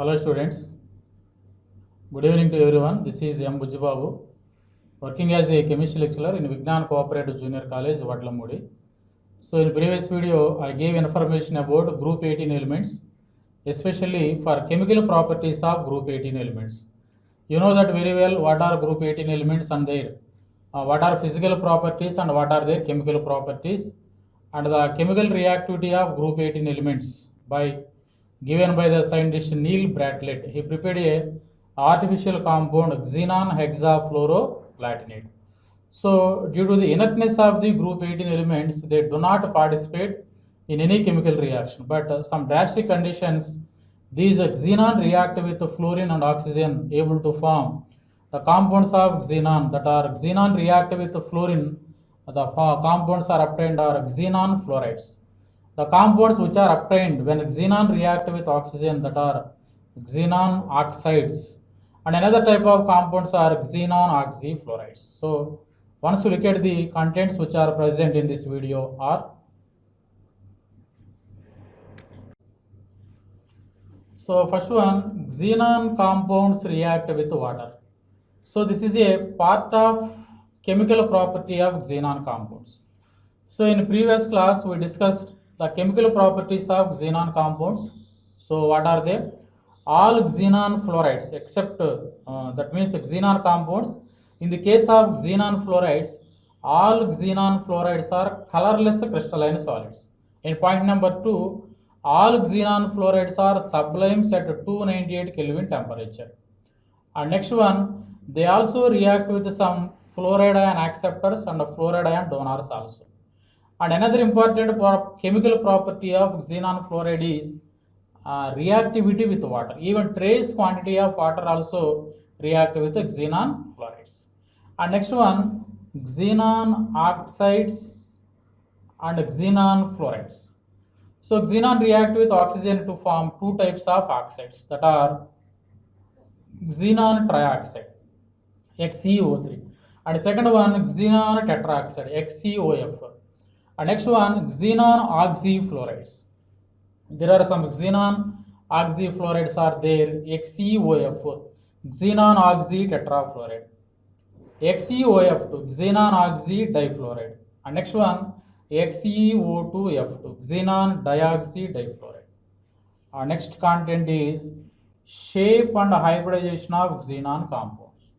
Hello students, good evening to everyone. This is M. Bujjibabu, working as a chemistry lecturer in Vignan Cooperative Junior College, Vadlamudi. So in previous video, I gave information about group 18 elements, especially for chemical properties of group 18 elements. You know that very well what are group 18 elements and their what are physical properties and what are their chemical properties, and the chemical reactivity of group 18 elements by given by the scientist Neil Bratlett. He prepared a artificial compound xenon hexafluoroplatinate. So, due to the inertness of the group 18 elements, they do not participate in any chemical reaction. But some drastic conditions, these xenon react with fluorine and oxygen, able to form the compounds of xenon, that are xenon react with fluorine. The compounds are obtained are xenon fluorides. The compounds which are obtained when xenon react with oxygen, that are xenon oxides, and another type of compounds are xenon oxyfluorides. So once you look at the contents which are present in this video are, so first one, xenon compounds react with water. So this is a part of chemical property of xenon compounds. So in previous class we discussed the chemical properties of xenon compounds. So what are they? All xenon fluorides except that means xenon compounds. In the case of xenon fluorides, all xenon fluorides are colorless crystalline solids. In point number 2, all xenon fluorides are sublimes at 298 Kelvin temperature. And next one, they also react with some fluoride ion acceptors and fluoride ion donors also. And another important chemical property of xenon fluoride is reactivity with water. Even trace quantity of water also react with xenon fluorides. And next one, xenon oxides and xenon fluorides. So xenon react with oxygen to form two types of oxides, that are xenon trioxide, XeO3, and second one xenon tetroxide, XeOF, and next one xenon oxyfluorides. There are some xenon oxyfluorides are there, XeOF, xenon oxy tetrafluoride, XeOF2, xenon oxy difluoride, and next one XeO2F2, xenon dioxy difluoride. Our next content is shape and hybridization of xenon compounds.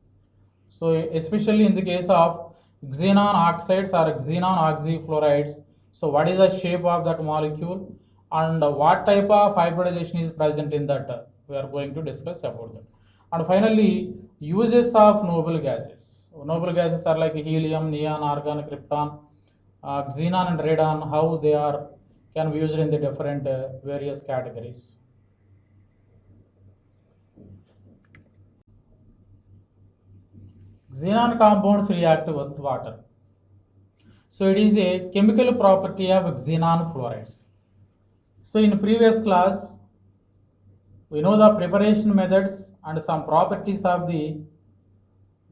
So especially in the case of xenon oxides or xenon oxyfluorides, so what is the shape of that molecule and what type of hybridization is present in that, we are going to discuss about that. And finally, uses of noble gases. Noble gases are like helium, neon, argon, krypton, xenon and radon, how they are can be used in the different various categories. Xenon compounds react with water. So it is a chemical property of xenon fluorides. So in previous class, we know the preparation methods and some properties of the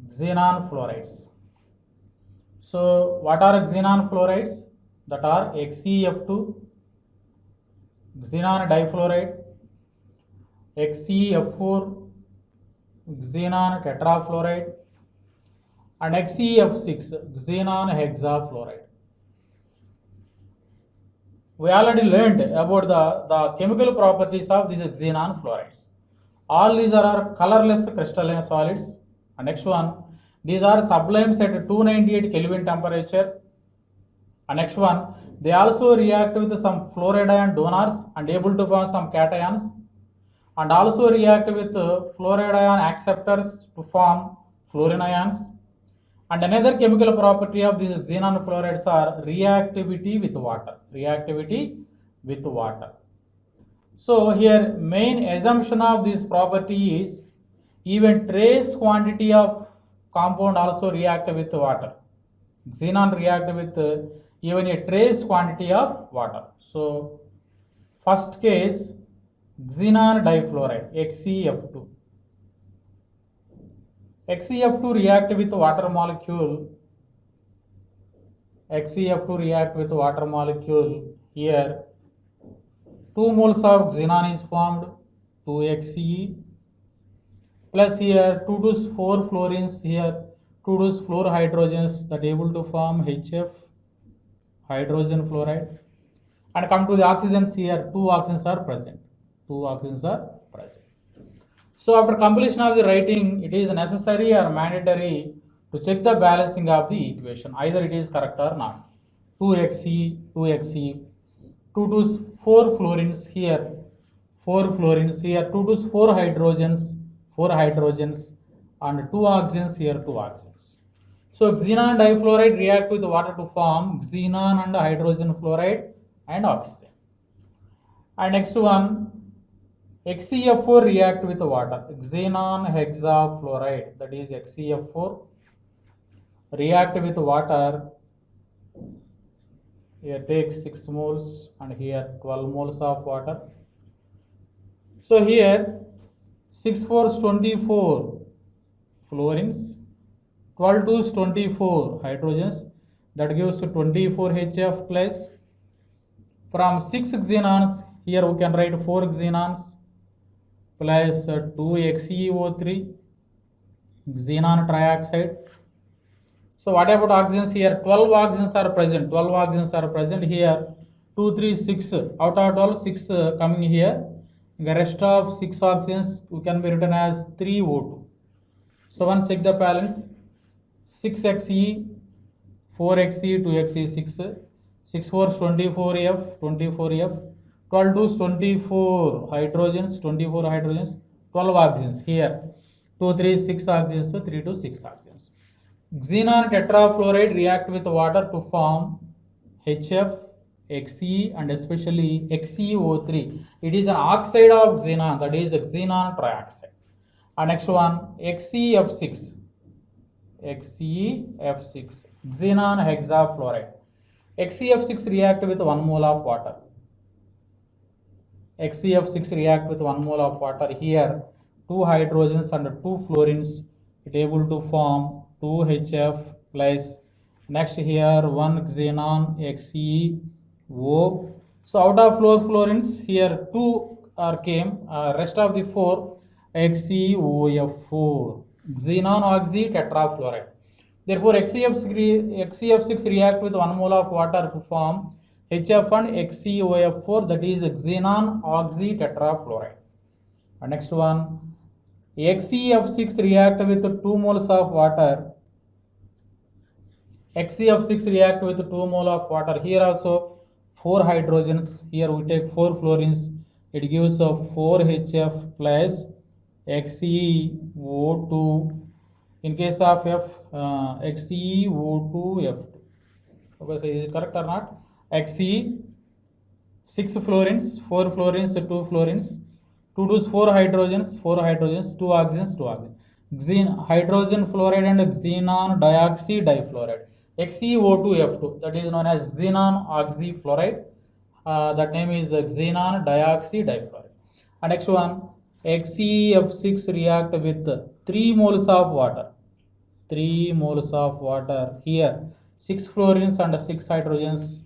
xenon fluorides. So what are xenon fluorides? That are XeF2, xenon difluoride, XeF4, xenon tetrafluoride, and XeF6, xenon hexafluoride. We already learned about the chemical properties of these xenon fluorides. All these are colorless crystalline solids. And next one, these are sublimes at 298 Kelvin temperature. And next one, they also react with some fluoride ion donors and able to form some cations, and also react with fluoride ion acceptors to form fluorine ions. And another chemical property of these xenon fluorides are reactivity with water. Reactivity with water. So here main assumption of this property is even trace quantity of compound also react with water. Xenon react with even a trace quantity of water. So first case, xenon difluoride, XeF2. XeF2 react with water molecule. XeF2 react with water molecule. Here 2 moles of xenon is formed 2xe plus here 2 to 4 fluorines here 2 to fluor hydrogens that able to form HF hydrogen fluoride, and come to the oxygens here 2 oxygens are present. 2 oxygens are present. So after completion of the writing, it is necessary or mandatory to check the balancing of the equation, either it is correct or not. 2xe 2xe 2 to 4 fluorines here 4 fluorines here 2 to 4 hydrogens and 2 oxygens here 2 oxygens. So xenon difluoride react with water to form xenon and hydrogen fluoride and oxygen. And next one, XeF4 react with water, xenon hexafluoride, that is XeF4 react with water. Here take 6 moles and here 12 moles of water. So here 6 4s 24 fluorines, 12 2s 24 hydrogens, that gives 24 HF plus. From 6 xenons, here we can write 4 xenons plus 2 XeO3 xenon trioxide. So what about oxygens here? 12 oxygens are present. 12 oxygens are present here. 2, 3, 6. Out of 12, 6 coming here. The rest of 6 oxygens can be written as 3O2. So once check the balance. 6Xe, 4Xe, 2Xe, 6. 6 4s 24F, 24F. 12 2s 24 hydrogens, 12 oxygens here. 2, 3, 6 oxygens, so 3 to 6 oxygens. Xenon tetrafluoride react with water to form HF, Xe and especially XeO3. It is an oxide of xenon, that is xenon trioxide. And next one, XeF6. XeF6, xenon hexafluoride. XeF6 react with 1 mole of water. XeF6 react with 1 mole of water. Here 2 hydrogens and 2 fluorines, it able to form 2 HF plus. Next here 1 xenon XeO. So out of 4 fluorines, here 2 are came, rest of the 4 XeOF4, xenon oxy tetrafluoride. Therefore XeF6 react with 1 mole of water to form HF and XeOF4, that is xenon oxy tetrafluoride. And next one, XeF6 react with 2 moles of water. XeF6 react with 2 mole of water. Here also 4 hydrogens. Here we take 4 fluorines. It gives a 4 HF plus XeO2. In case of F, XeO2F2. Okay, so is it correct or not? Xe 6 fluorines, 4 fluorines, 2 fluorines, 2 to 4 hydrogens, 2 oxygens, 2 oxygens. Hydrogen fluoride and xenon difluoride. XeO2F2, that is known as xenon oxyfluoride. That name is xenon difluoride. And next one, XeF6 react with 3 moles of water. 3 moles of water. Here 6 fluorines and 6 hydrogens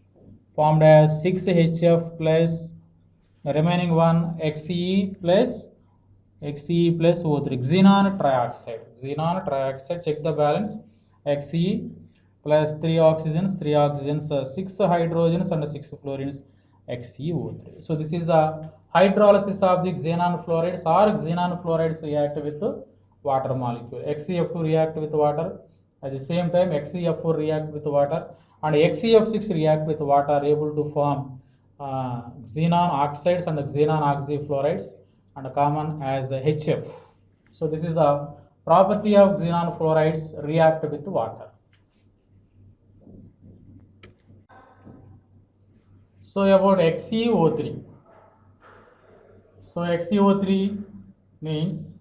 formed as 6 HF plus the remaining one Xe plus O3, xenon trioxide. Check the balance. Xe plus 3 oxygens, 6 hydrogens and 6 fluorines, XeO3. So this is the hydrolysis of the xenon fluorides, or xenon fluorides react with water molecule. XeF2 react with water. At the same time, XeF4 react with water, and XeF6 react with water, able to form xenon oxides and xenon oxyfluorides, and common as HF. So this is the property of xenon fluorides react with water. So about XeO3. So XeO3 means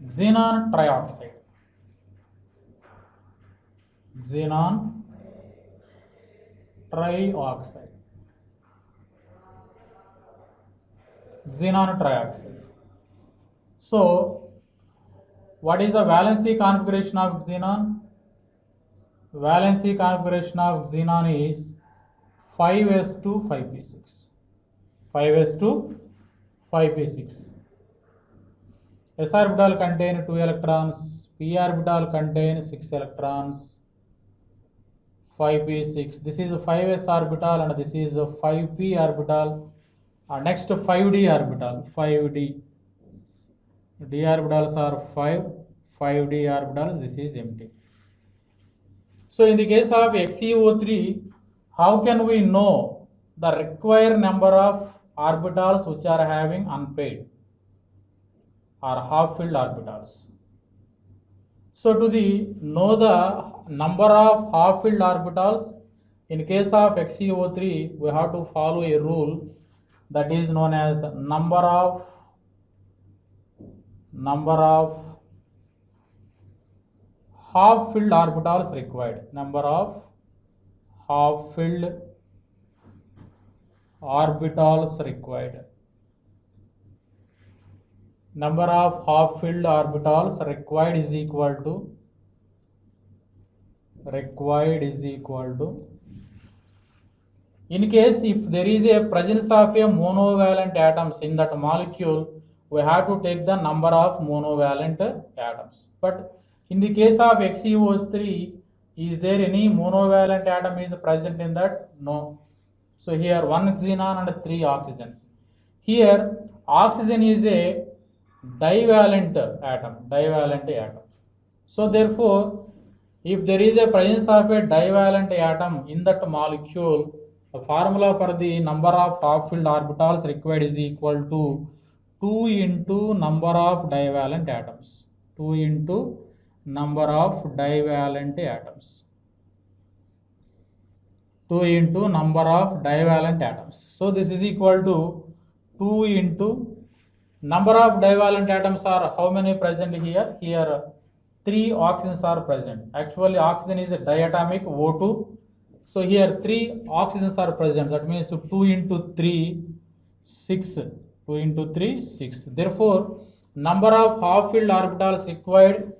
xenon trioxide. Xenon trioxide. Xenon trioxide. So what is the valency configuration of xenon? Valency configuration of xenon is 5s to 5p6. 5s to 5p6. S orbital contain 2 electrons, p orbital contain 6 electrons, 5p6. This is a 5s orbital and this is a 5p orbital. Next 5d orbital, 5d. D orbitals are 5d orbitals, this is empty. So in the case of XeO3, how can we know the required number of orbitals which are having unpaired or half-filled orbitals? So to know the number of half-filled orbitals, in case of XeO3, we have to follow a rule that is known as number of half-filled orbitals required. Number of half-filled orbitals required. Number of half-filled orbitals required is equal to in case if there is a presence of a monovalent atoms in that molecule, we have to take the number of monovalent atoms. But in the case of XeO3, is there any monovalent atom is present in that? No. So here 1 xenon and 3 oxygens. Here oxygen is a divalent atom. So therefore, if there is a presence of a divalent atom in that molecule, the formula for the number of half-filled orbitals required is equal to 2 into number of divalent atoms. 2 into number of divalent atoms. 2 into number of divalent atoms. So this is equal to 2 into number of divalent atoms are how many present here? Here 3 oxygens are present. Actually oxygen is a diatomic O2. So here 3 oxygens are present. That means 2 into 3, 6. 2 into 3, 6. Therefore, number of half-filled orbitals required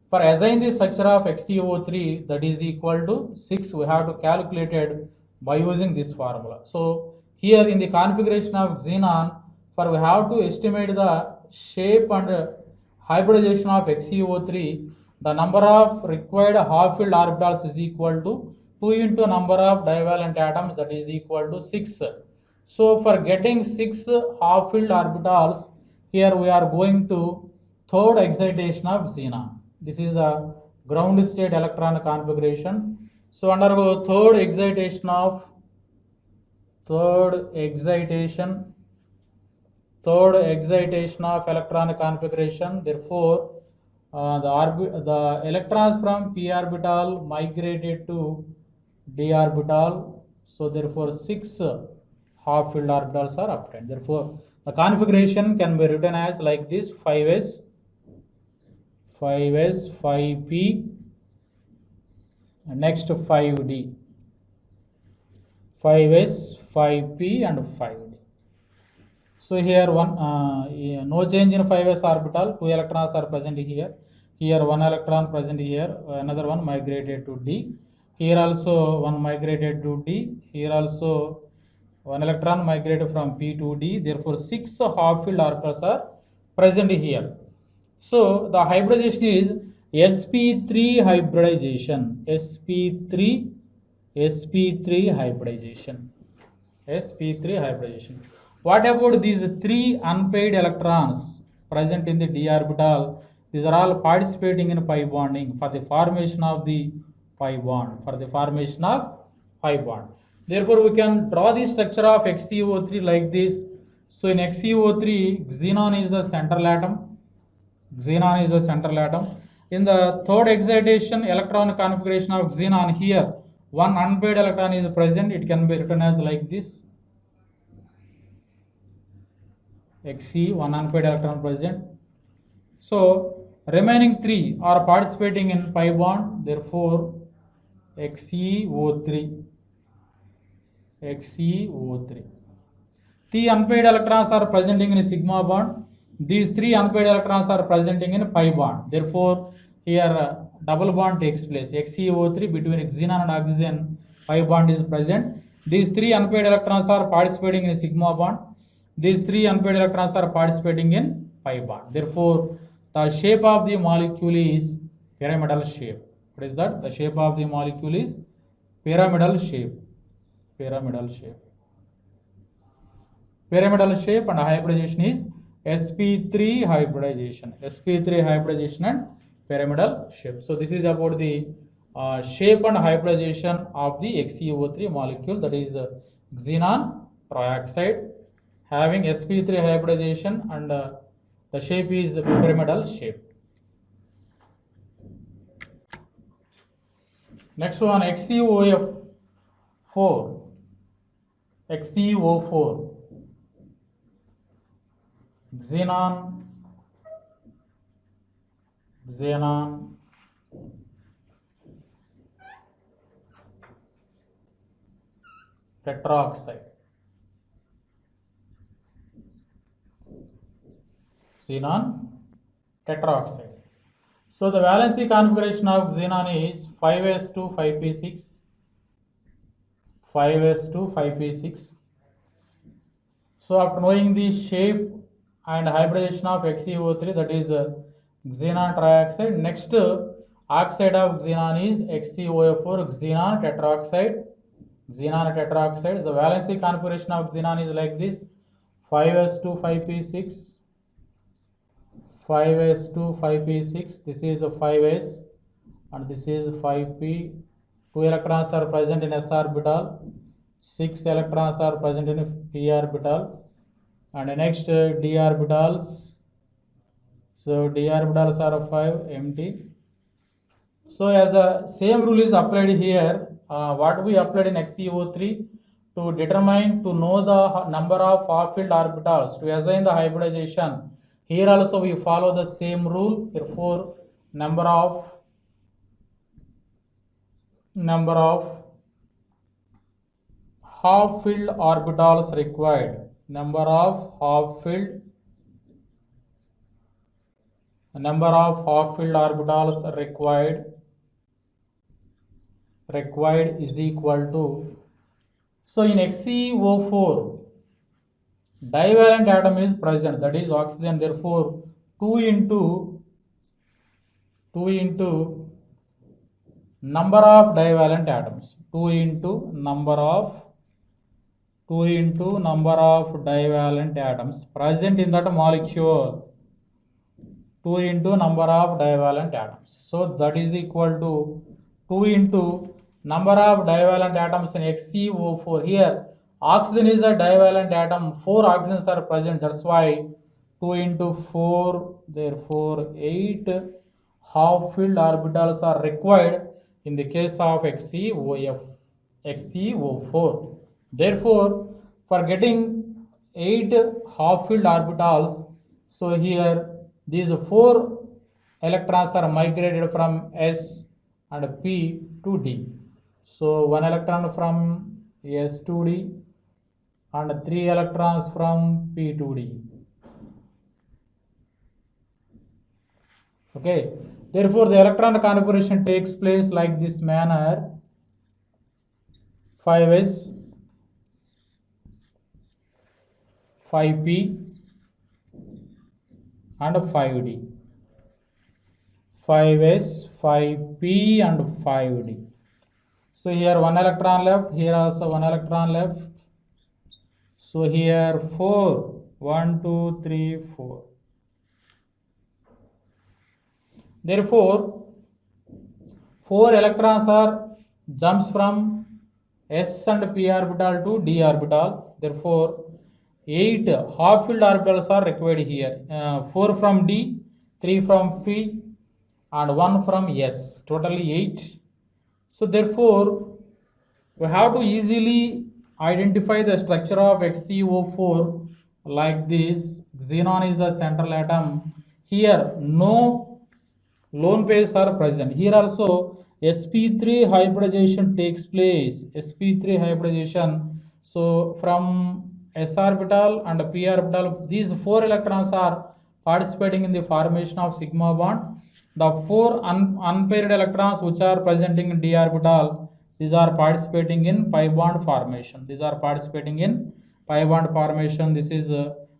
for assign the structure of XeO3, that is equal to 6. We have to calculate it by using this formula. So here in the configuration of xenon, for we have to estimate the shape and hybridization of XeO3, the number of required half-filled orbitals is equal to 2 into number of divalent atoms, that is equal to 6. So for getting 6 half-filled orbitals, here we are going to third excitation of xenon. This is the ground state electron configuration. So undergo third excitation of electron configuration. Therefore, the electrons from p orbital migrated to d orbital. So therefore 6 half-filled orbitals are obtained. Therefore the configuration can be written as like this: 5s, 5p, and next 5d. 5s, 5p and 5d. So here no change in 5s orbital. 2 electrons are present here. Here 1 electron present here. Another one migrated to d. Here also 1 migrated to d. Here also 1 electron migrated from p to d. Therefore 6 half-filled orbitals are present here. So the hybridization is sp3 hybridization. sp3 hybridization. What about these 3 unpaired electrons present in the d orbital? These are all participating in pi bonding for the formation of the pi bond. Therefore, we can draw the structure of XeO3 like this. So in XeO3, xenon is the central atom. In the third excitation electron configuration of xenon, here 1 unpaired electron is present. It can be written as like this: Xe, 1 unpaired electron present. So remaining 3 are participating in pi bond. Therefore XeO3. 3 unpaired electrons are presenting in a sigma bond. These 3 unpaired electrons are presenting in a pi bond. Therefore here double bond takes place. XeO3 between xenon and oxygen pi bond is present. These 3 unpaired electrons are participating in a sigma bond. these 3 unpaired electrons are participating in pi bond. Therefore, the shape of the molecule is pyramidal shape. What is that? The shape of the molecule is pyramidal shape. Pyramidal shape. Pyramidal shape and hybridization is sp3 hybridization. sp3 hybridization and pyramidal shape. So this is about the shape and hybridization of the XeO3 molecule, that is xenon trioxide, having sp3 hybridization and the shape is pyramidal shape. Next one, XeOF4. XeO4, xenon tetroxide. Xenon tetroxide. So the valency configuration of xenon is 5s2 5p6, 5s2 5p6. So after knowing the shape and hybridization of XeO3, that is xenon trioxide, next oxide of xenon is XeOF4 xenon tetroxide. Xenon tetroxide. The valency configuration of xenon is like this: 5s2 5p6, 5s2 5p6. This is 5s and this is 5p. 2 electrons are present in s orbital, 6 electrons are present in p orbital, and next d orbitals. So d orbitals are 5 empty. So as the same rule is applied here, what we applied in XeO3 to know the number of half-filled orbitals to assign the hybridization. Here also we follow the same rule. Therefore, number of half-filled orbitals required. Number of half-filled orbitals required is equal to. So in XeO4, divalent atom is present, that is oxygen. Therefore, 2 into number of divalent atoms. 2 into number of divalent atoms present in that molecule. 2 into number of divalent atoms. So that is equal to 2 into number of divalent atoms in XeO4. Here oxygen is a divalent atom, 4 oxygens are present, that's why 2 into 4, therefore 8 half-filled orbitals are required in the case of XeO4. Therefore, for getting 8 half-filled orbitals, so here these 4 electrons are migrated from S and P to D. So 1 electron from S to D and 3 electrons from P to D. Okay. Therefore, the electron configuration takes place like this manner: 5s, 5p and 5d. 5s, 5p and 5d. So here 1 electron left, here also 1 electron left. So here 4, 1, 2, 3, 4. Therefore, 4 electrons are jumps from S and P orbital to D orbital. Therefore, 8 half-filled orbitals are required here. 4 from D, 3 from P and 1 from S. Totally 8. So therefore, we have to easily identify the structure of XeO4 like this. Xenon is the central atom. Here no lone pairs are present. Here also sp3 hybridization takes place. sp3 hybridization. So from s orbital and p orbital, these 4 electrons are participating in the formation of sigma bond. The 4 unpaired electrons which are presenting in d orbital, these are participating in pi bond formation. pi bond formation. This is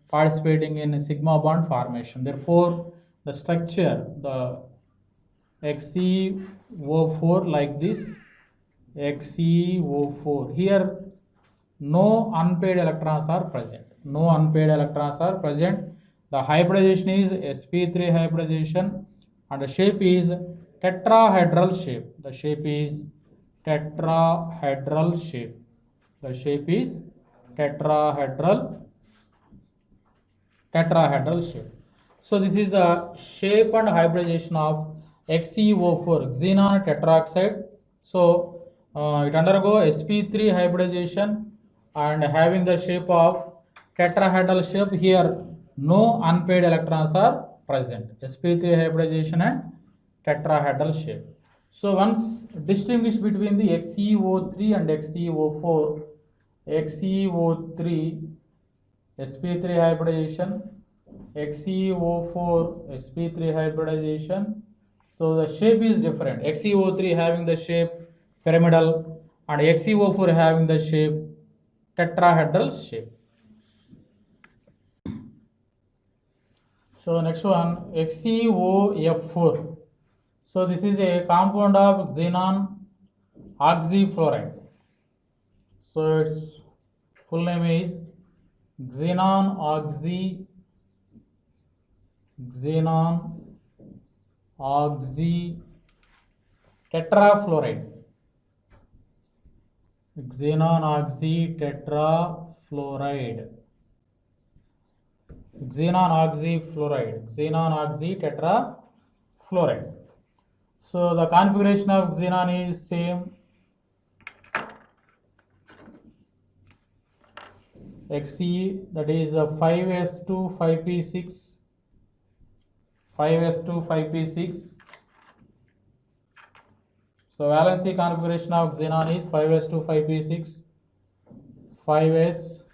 participating in sigma bond formation. Therefore, the structure, the XeO4 like this, XeO4. Here, no unpaired electrons are present. No unpaired electrons are present. The hybridization is sp3 hybridization, and the shape is tetrahedral shape. The shape is tetrahedral shape. The shape is tetrahedral shape. So this is the shape and hybridization of XeO4, xenon tetroxide. So it undergo sp3 hybridization and having the shape of tetrahedral shape. Here no unpaired electrons are present. sp3 hybridization and tetrahedral shape. So once distinguish between the XeO3 and XeO4, XeO3 sp3 hybridization, XeO4 sp3 hybridization. So the shape is different. XeO3 having the shape pyramidal and XeO4 having the shape tetrahedral shape. So next one, XeOF4. So this is a compound of xenon oxyfluoride. So its full name is xenon oxy tetrafluoride. Xenon oxy tetrafluoride. Xenon oxy tetrafluoride. So the configuration of xenon is same. Xe, that is 5s2 5p6, 5s2 5p6. So valency configuration of xenon is 5s2 5p6, 5s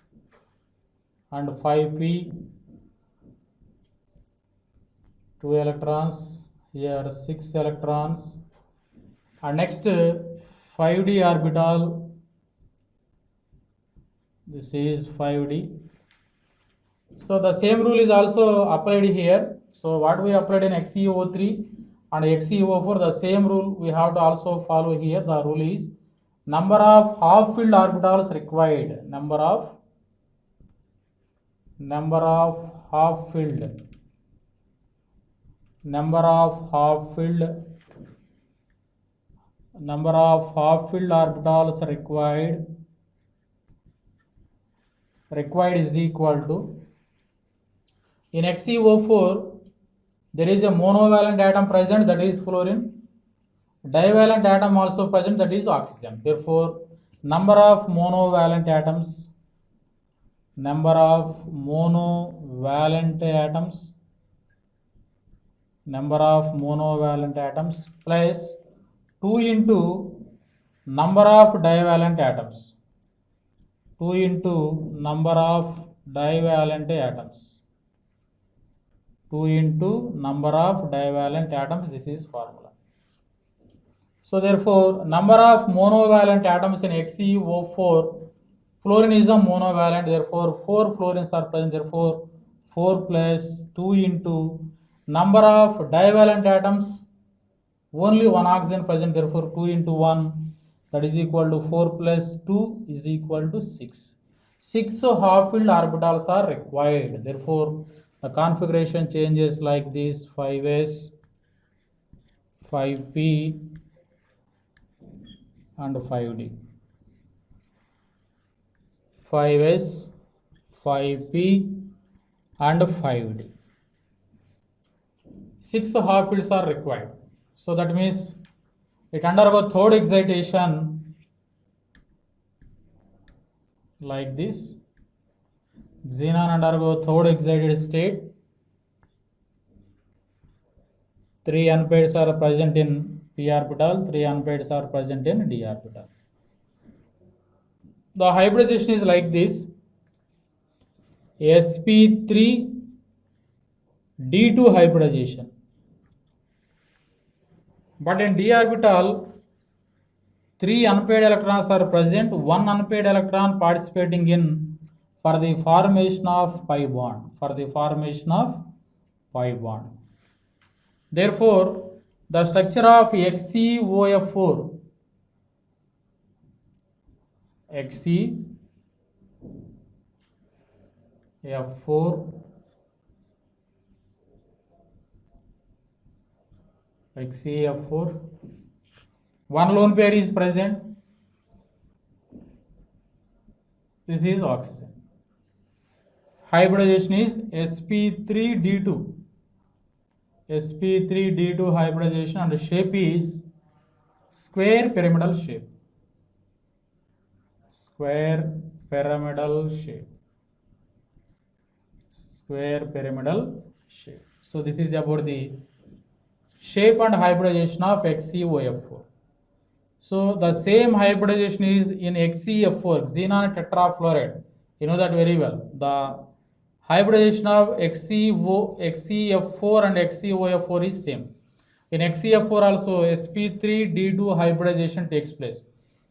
and 5p, 2 electrons, here 6 electrons, and next 5d orbital. This is 5d. So the same rule is also applied here. So what we applied in XeO3 and XeO4, the same rule we have to also follow here. The rule is number of half-filled orbitals required. Number of half-filled orbitals required is equal to, in XeO4 there is a monovalent atom present, that is fluorine. Divalent atom also present, that is oxygen. Therefore, number of monovalent atoms plus 2 into number of divalent atoms. 2 into number of divalent atoms. 2 into number of divalent atoms. This is formula. So therefore, number of monovalent atoms in XeO4, fluorine is a monovalent. Therefore, 4 fluorines are present. Therefore, 4 plus 2 into number of divalent atoms. Only one oxygen present. Therefore, 2 into 1. That is equal to 4 plus 2 is equal to 6. 6 half-filled orbitals are required. Therefore, the configuration changes like this: 5s, 5p, and 5d. 5s, 5p, and 5d. 6 half-fills are required. So that means it undergo third excitation like this. Xenon undergo third excited state. 3 unpairs are present in p orbital, 3 unpairs are present in d orbital. The hybridization is like this: sp3 d2 hybridization. But in d orbital, 3 unpaired electrons are present, 1 unpaired electron participating in for the formation of pi bond, for the formation of pi bond. Therefore, the structure of XeOF4, XeF4, one lone pair is present. This is oxygen. Hybridization is sp3d2. sp3d2 hybridization, and the shape is square pyramidal shape. Square pyramidal shape. Square pyramidal shape. So this is about the shape and hybridization of XeOF4. So the same hybridization is in XeF4, xenon tetrafluoride. You know that very well. The hybridization of XeF4 and XeOF4 is same. In XeF4 also sp3d2 hybridization takes place.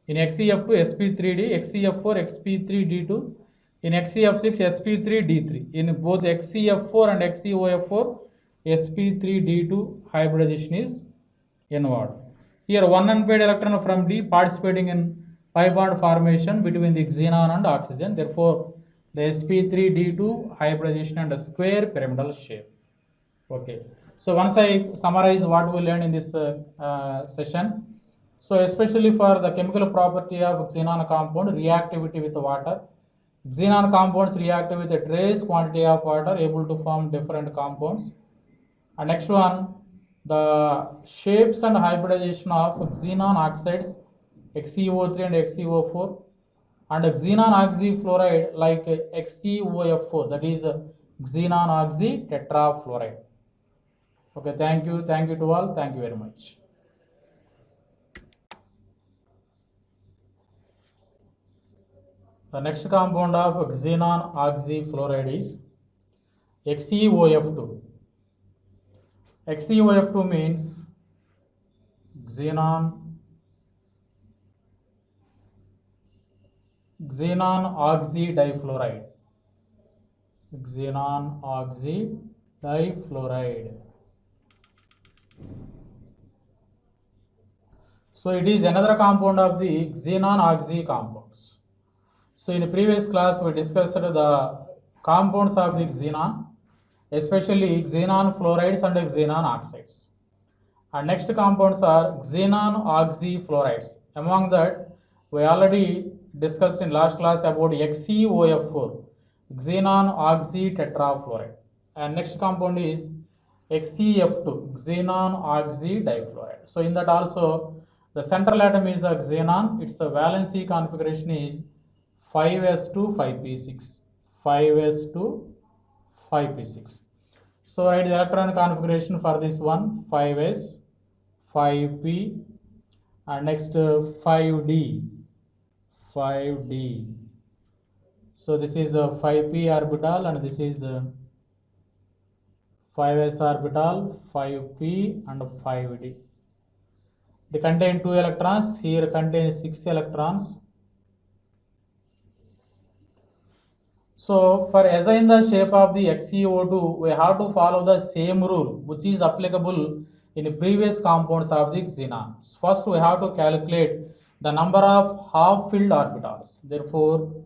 In XeF2 sp3d, XeF4 sp3d2, in XeF6 sp3d3. In both XeF4 and XeOF4 sp3d2 hybridization is involved. Here one unpaired electron from D participating in pi bond formation between the xenon and oxygen. Therefore, the sp3d2 hybridization and a square pyramidal shape. Okay. So once I summarize what we learned in this session. So especially for the chemical property of xenon compound, reactivity with water. Xenon compounds react with a trace quantity of water, able to form different compounds. And next one, the shapes and hybridization of xenon oxides, XeO3 and XeO4, and xenon oxyfluoride like XeOF4, that is xenon oxy tetrafluoride. Okay, thank you to all, thank you very much. The next compound of xenon oxyfluoride is XeOF2. XeOF2 means xenon oxy difluoride. Xenon oxy difluoride. So it is another compound of the xenon oxy compounds. So in the previous class we discussed the compounds of the xenon, especially xenon fluorides and xenon oxides. And next compounds are xenon oxyfluorides. Among that, we already discussed in last class about XeOF4, xenon oxy tetrafluoride. And next compound is XeF2, xenon oxy difluoride. So in that also, the central atom is the xenon. Its valency configuration is 5s2 5p6. 5s2 5p6. So write the electron configuration for this one, 5s, 5p, and next 5d. 5d. So this is the 5p orbital and this is the 5s orbital, 5p and 5d. They contain 2 electrons, here contains 6 electrons. So for assign the shape of the XeO2, we have to follow the same rule which is applicable in the previous compounds of the xenon. First we have to calculate the number of half-filled orbitals. Therefore,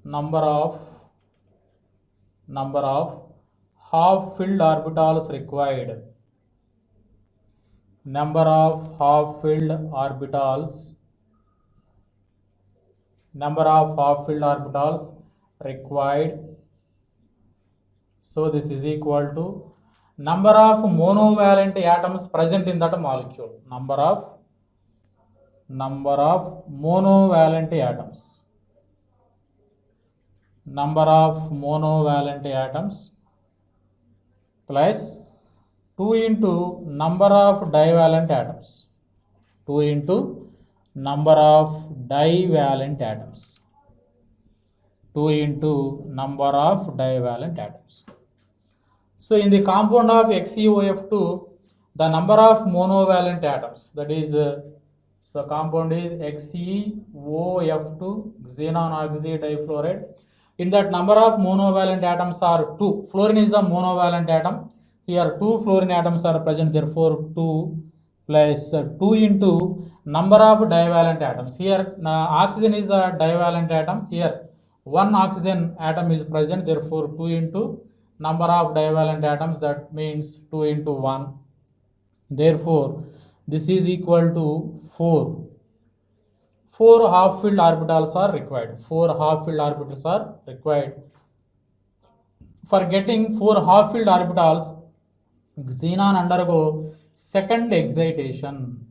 number of half-filled orbitals required. Number of half-filled orbitals. Number of half-filled orbitals required. So this is equal to number of monovalent atoms present in that molecule. Number of monovalent atoms. Number of monovalent atoms plus 2 into number of divalent atoms. 2 into number of divalent atoms. 2 into number of divalent atoms. So in the compound of XeOF2, the number of monovalent atoms, that is So the compound is XeOF2 xenon oxy difluoride. In that number of monovalent atoms are 2. Fluorine is the monovalent atom. Here 2 fluorine atoms are present, therefore 2 plus 2 into number of divalent atoms. Here oxygen is the divalent atom. Here one oxygen atom is present, therefore 2 into number of divalent atoms, that means 2 into 1. Therefore this is equal to 4. 4 half-filled orbitals are required. 4 half-filled orbitals are required. For getting 4 half-filled orbitals, xenon undergo second excitation.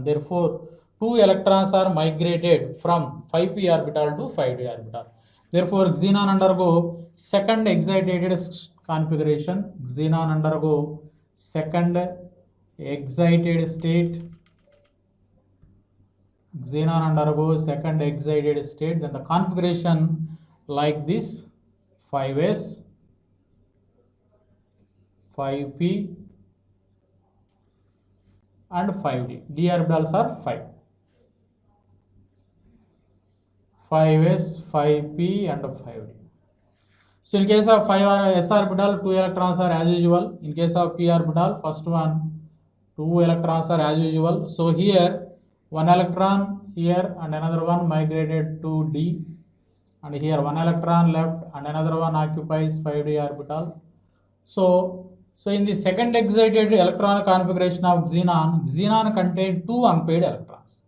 Therefore 2 electrons are migrated from 5p orbital to 5d orbital. Therefore xenon undergo second excited configuration. Xenon undergo second excited state. Xenon undergoes second excited state. Then the configuration like this: 5s, 5p and 5d. D orbitals are 5. 5s, 5p and 5d. So in case of 5s orbital, 2 electrons are as usual. In case of p orbital, first one 2 electrons are as usual. So here 1 electron here and another one migrated to d, and here 1 electron left and another one occupies 5d orbital. So in the second excited electron configuration of xenon contains 2 unpaired electrons,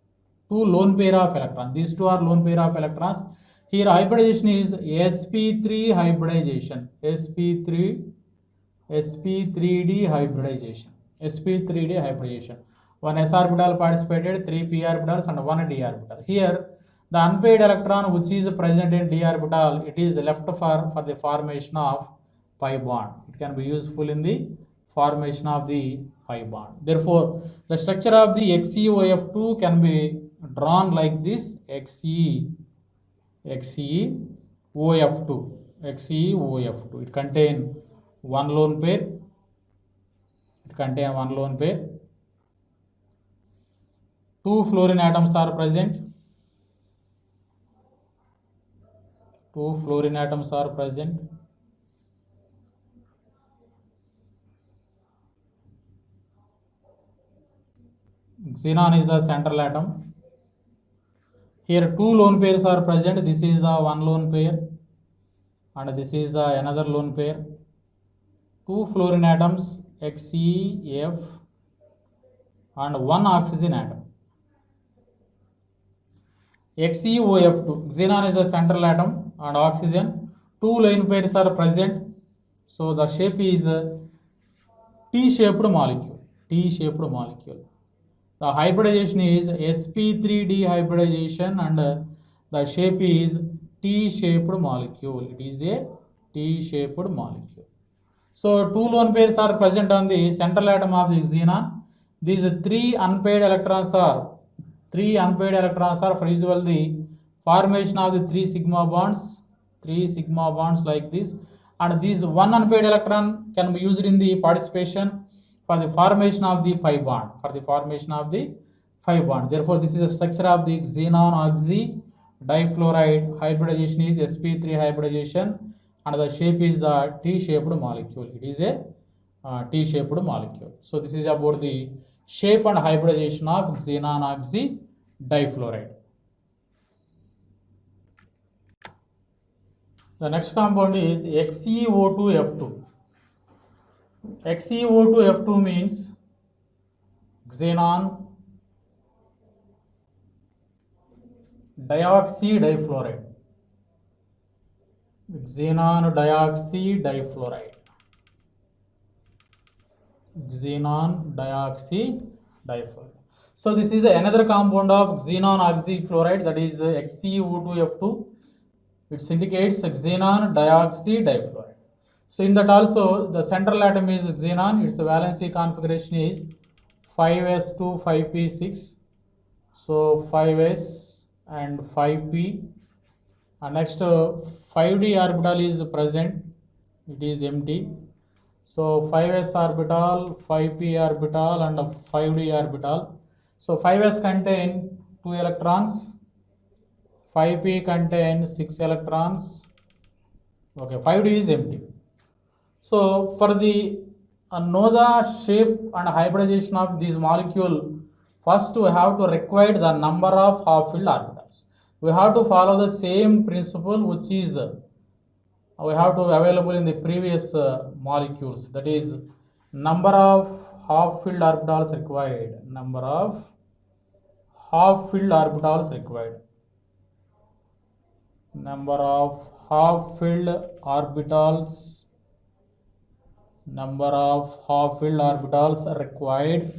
2 lone pair of electrons. These 2 are lone pair of electrons. Here hybridization is sp3 hybridization, sp3d hybridization, sp3d hybridization. 1 s orbital participated, 3 p orbitals and 1 d orbital. Here the unpaired electron which is present in d orbital, it is left for the formation of pi bond. It can be useful in the formation of the pi bond. Therefore the structure of the XeOF2 can be drawn like this: XeOF2. It contains one lone pair. Two fluorine atoms are present. Xenon is the central atom. Here 2 lone pairs are present. This is the one lone pair and this is the another lone pair. 2 fluorine atoms, XeF, and 1 oxygen atom. XeOF2. Xenon is the central atom and oxygen. 2 lone pairs are present. So the shape is T-shaped molecule. The hybridization is sp3d hybridization and the shape is T-shaped molecule. It is a T-shaped molecule. So 2 lone pairs are present on the central atom of the xenon. These 3 unpaired electrons are for usual the formation of the 3 sigma bonds like this, and this 1 unpaired electron can be used in the participation for the formation of the pi bond. Therefore this is the structure of the xenon oxy difluoride. Hybridization is sp3 hybridization and the shape is the T-shaped molecule. It is a T-shaped molecule. So this is about the shape and hybridization of xenon oxy difluoride. The next compound is XeO2F2. XeO2F2 means xenon dioxy difluoride. So this is another compound of xenon oxyfluoride, that is XeO2F2. It indicates xenon dioxy difluoride. So in that also the central atom is xenon. Its valency configuration is 5s2 5p6. So 5s and 5p. And next 5d orbital is present. It is empty. So 5s orbital, 5p orbital and 5d orbital. So 5s contain 2 electrons, 5p contains 6 electrons. Okay, 5d is empty. So for the know the shape and hybridization of this molecule, first we have to require the number of half-filled orbitals. We have to follow the same principle which is we have to available in the previous molecules, that is number of half-filled orbitals required, number of half-filled orbitals required, number of half-filled orbitals, number of half-filled orbitals required,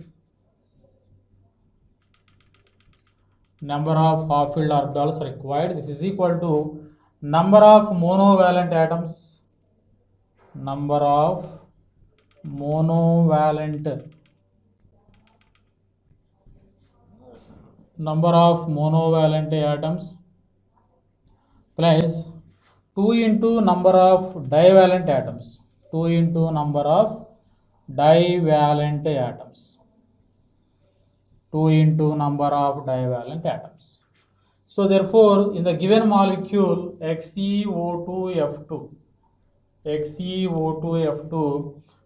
number of half-filled orbitals required, this is equal to number of monovalent atoms, number of monovalent atoms plus 2 into number of divalent atoms, 2 into number of divalent atoms, 2 into number of divalent atoms. So therefore, in the given molecule XeO2F2,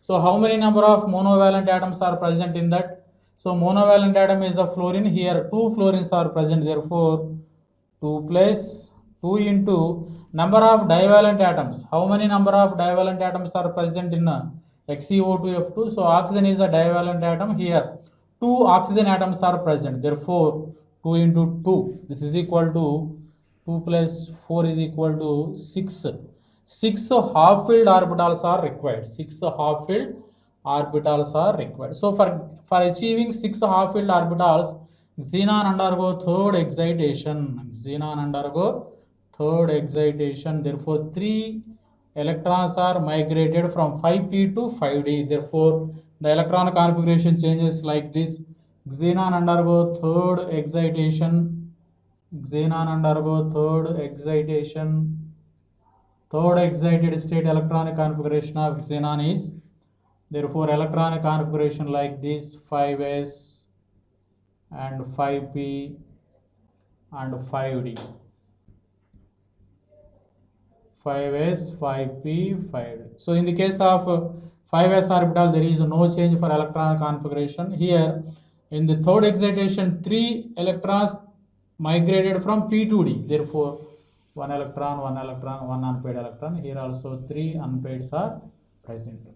so how many number of monovalent atoms are present in that? So monovalent atom is the fluorine. Here 2 fluorines are present. Therefore, 2 plus 2 into number of divalent atoms. How many number of divalent atoms are present in XeO2F2? So oxygen is a divalent atom. Here 2 oxygen atoms are present. Therefore, 2 into 2. This is equal to 2 plus 4 is equal to 6. 6 half-filled orbitals are required. 6 half-filled orbitals are required. So for achieving 6 half-filled orbitals, xenon undergo third excitation. Xenon undergo third excitation. Therefore, 3 electrons are migrated from 5p to 5d. Therefore, the electron configuration changes like this. Xenon undergo third excitation. Xenon undergo third excitation. Third excited state electronic configuration of xenon is, therefore electronic configuration like this, 5s and 5p and 5d. 5s, 5p, 5d. So in the case of 5s orbital, there is no change for electronic configuration. Here in the third excitation, 3 electrons migrated from p to d. Therefore 1 electron, 1 electron, 1 unpaired electron. Here also 3 unpairs are present.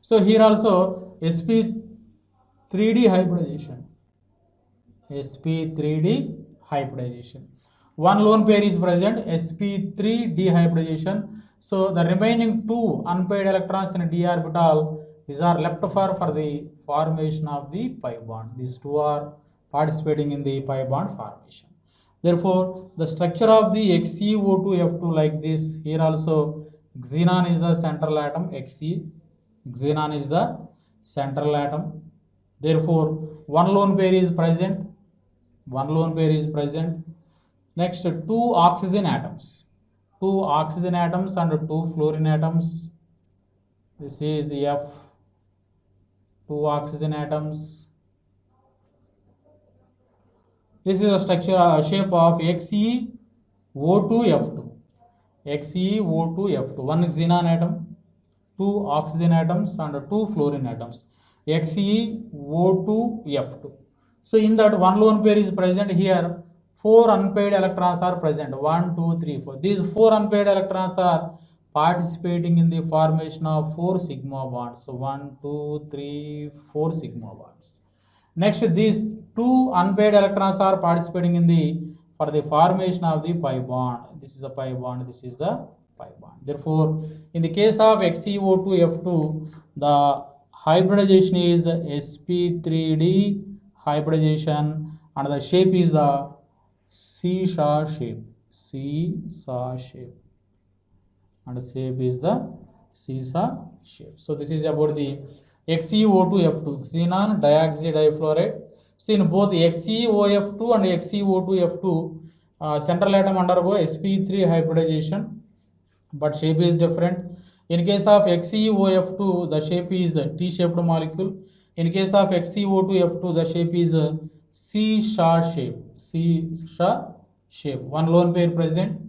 So here also sp3d hybridization. sp3d hybridization. 1 lone pair is present, sp3 dehybridization. So the remaining 2 unpaired electrons in d orbital, these are left for the formation of the pi bond. These 2 are participating in the pi bond formation. Therefore, the structure of the XeO2F2 like this. Here also xenon is the central atom. Xenon is the central atom. Therefore, 1 lone pair is present. 1 lone pair is present. Next, 2 oxygen atoms. 2 oxygen atoms and 2 fluorine atoms. This is F. 2 oxygen atoms. This is a structure shape of XeO2F2. XeO2F2. 1 xenon atom, 2 oxygen atoms and 2 fluorine atoms. XeO2F2. So in that 1 lone pair is present. Here 4 unpaired electrons are present. 1, 2, 3, 4. These 4 unpaired electrons are participating in the formation of 4 sigma bonds. So 1, 2, 3, 4 sigma bonds. Next, these 2 unpaired electrons are participating in for the formation of the pi bond. This is the pi bond, this is the pi bond. Therefore, in the case of XeO2F2, the hybridization is sp3d hybridization and the shape is a seesaw shape. Seesaw shape. And the shape is the seesaw shape. So this is about the XeO2F2, xenon dioxidifluoride. So in both XeOF2 and XeO2F2, central atom undergo sp3 hybridization, but shape is different. In case of XeOF2, the shape is T-shaped molecule. In case of XeO2F2, the shape is C-star shape. C-star shape. One lone pair present,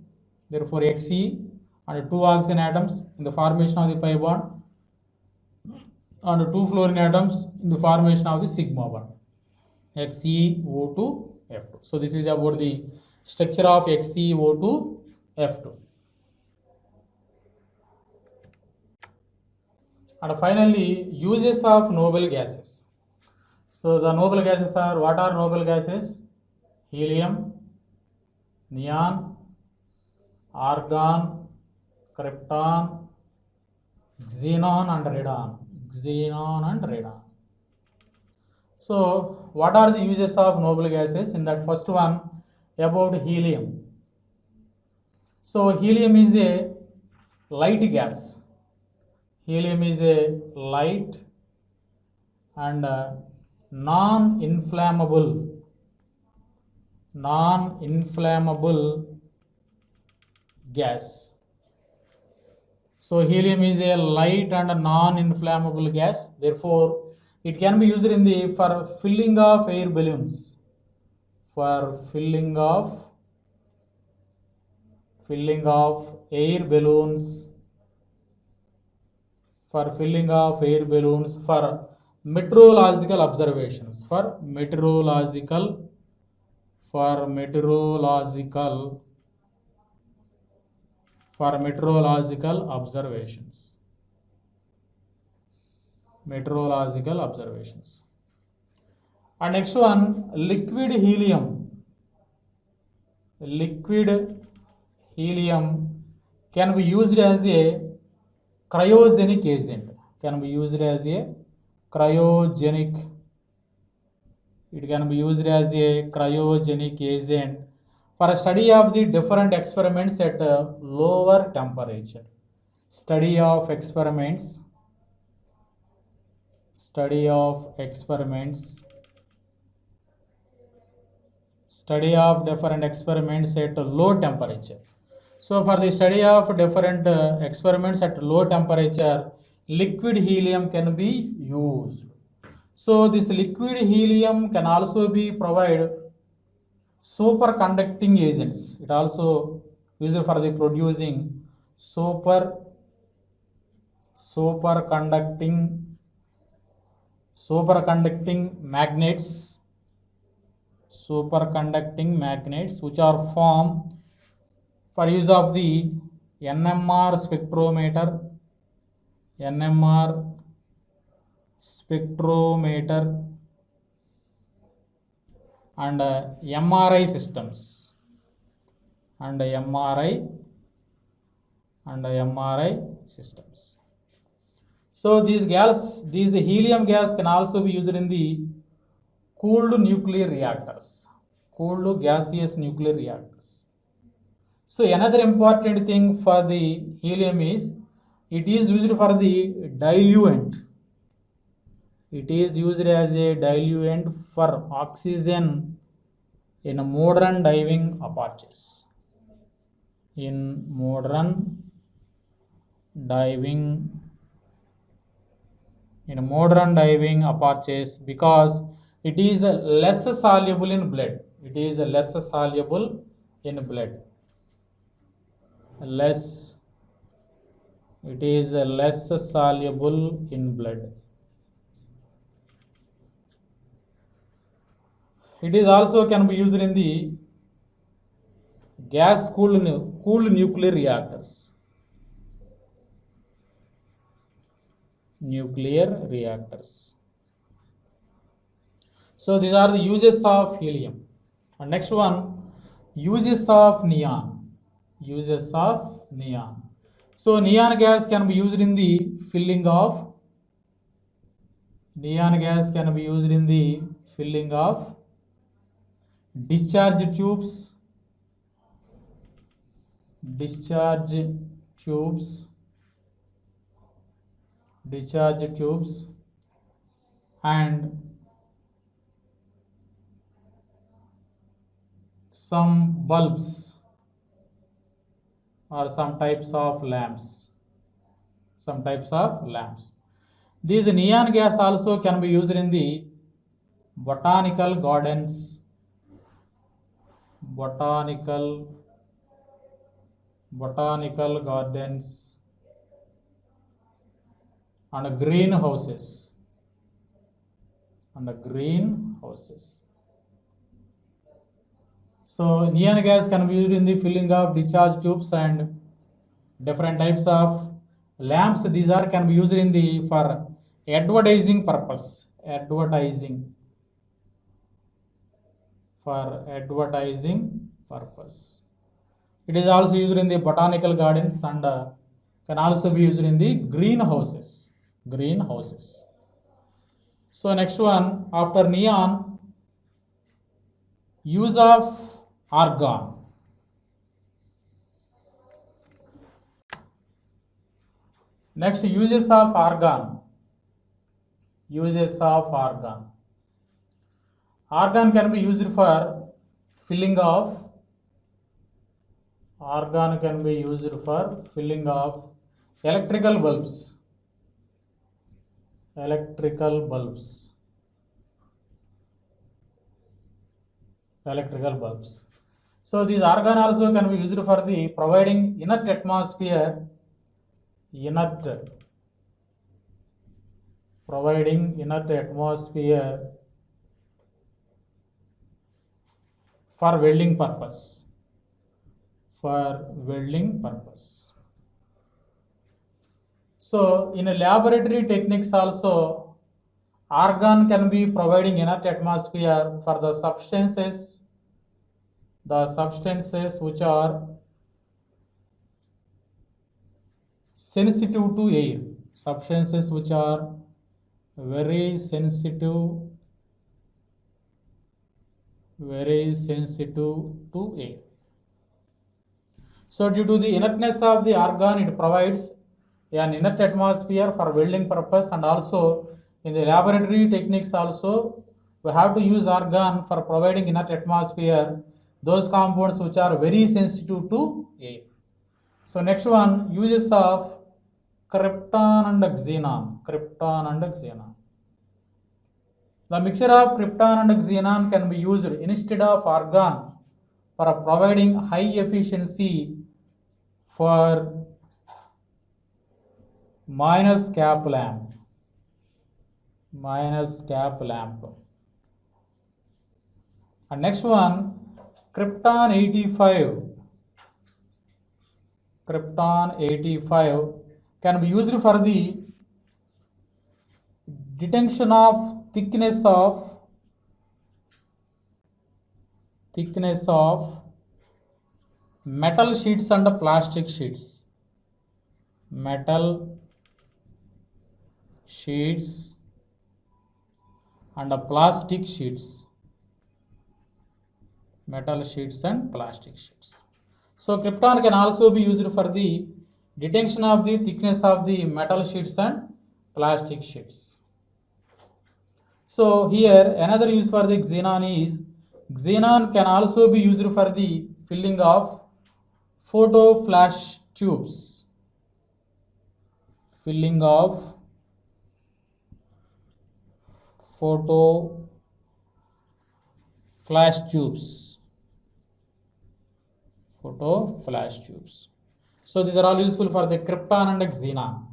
therefore Xe, and two oxygen atoms in the formation of the pi bond, and two fluorine atoms in the formation of the sigma bond. XeO2 F2. So this is about the structure of XeO2 F2. And finally, uses of noble gases. So the noble gases are, what are noble gases? Helium, neon, argon, krypton, xenon and radon. Xenon and radon. So what are the uses of noble gases? In that first one, about helium. So helium is a light gas. Helium is a light and non-inflammable gas. So helium is a light and a non-inflammable gas. Therefore, it can be used in the for filling of air balloons. For filling of air balloons. For filling of air balloons, for meteorological observations, for meteorological observations. And next one, liquid helium. Liquid helium can be used as a cryogenic agent. Can be used as a cryogenic. It can be used as a cryogenic agent for a study of the different experiments at a lower temperature. Study of different experiments at a low temperature. So for the study of different experiments at low temperature, liquid helium can be used. So this liquid helium can also be provide superconducting agents. It also used for the producing superconducting magnets which are formed for use of the NMR spectrometer and MRI systems So these helium gas can also be used in the cooled nuclear reactors, cooled gaseous nuclear reactors. So another important thing for the helium is it is used for the diluent. It is used as a diluent for oxygen in modern diving apertures. In modern diving apertures because it is less soluble in blood. It is less soluble in blood. It is less soluble in blood. It is also can be used in the gas cooled nuclear reactors. So these are the uses of helium. And next one, uses of neon. So neon gas can be used in the filling of discharge tubes and some bulbs or some types of lamps. These neon gas also can be used in the botanical gardens, botanical gardens, and greenhouses, So neon gas can be used in the filling of discharge tubes and different types of lamps. These are can be used in the for advertising purpose. Advertising purpose. It is also used in the botanical gardens and can also be used in the greenhouses. So next one, after neon, use of argon. Next, uses of argon. Argon can be used for filling of electrical bulbs. So these argon also can be used for the providing inert atmosphere for welding purpose. So in a laboratory techniques also, argon can be providing inert atmosphere for the substances which are sensitive to air. Substances which are very sensitive to air. So due to the inertness of the argon, it provides an inert atmosphere for welding purpose, and also in the laboratory techniques also we have to use argon for providing inert atmosphere, those compounds which are very sensitive to air. So next one, uses of krypton and xenon. The mixture of krypton and xenon can be used instead of argon for providing high efficiency for minus cap lamp. And next one, krypton 85 can be used for the detection of thickness of metal sheets and plastic sheets. Metal sheets and plastic sheets. So krypton can also be used for the detection of the thickness of the metal sheets and plastic sheets. So here another use for the xenon is, xenon can also be used for the filling of photo flash tubes. For flash tubes. So these are all useful for the krypton and xenon.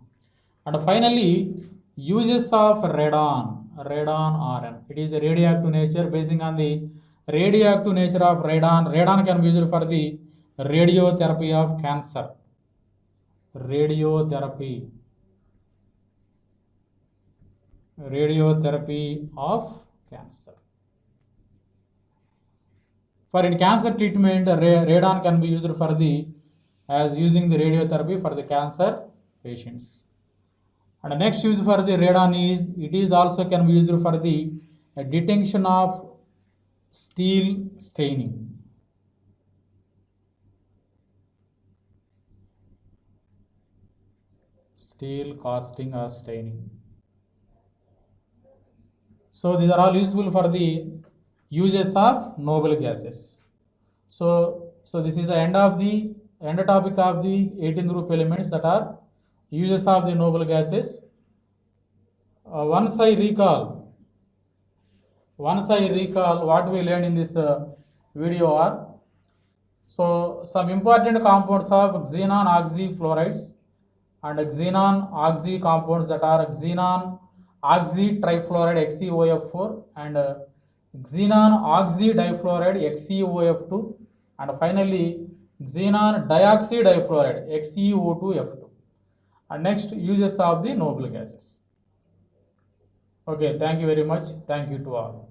And finally, uses of radon. It is a radioactive nature. Basing on the radioactive nature of radon can be used for the radiotherapy of cancer. Radiotherapy of cancer. For in cancer treatment, radon can be used for the using the radiotherapy for the cancer patients. And the next use for the radon is, it is also can be used for the detection of steel staining. Steel casting or staining. So these are all useful for the uses of noble gases. So this is the end topic of the 18 group elements, that are uses of the noble gases. Once I recall once I recall what we learned in this video are, so some important compounds of xenon oxyfluorides and xenon oxy compounds, that are xenon oxy trifluoride XeOF4 and xenon oxy difluoride XeOF2, and finally xenon dioxydifluoride XeO2F2. And next, uses of the noble gases. Okay, thank you very much. Thank you to all.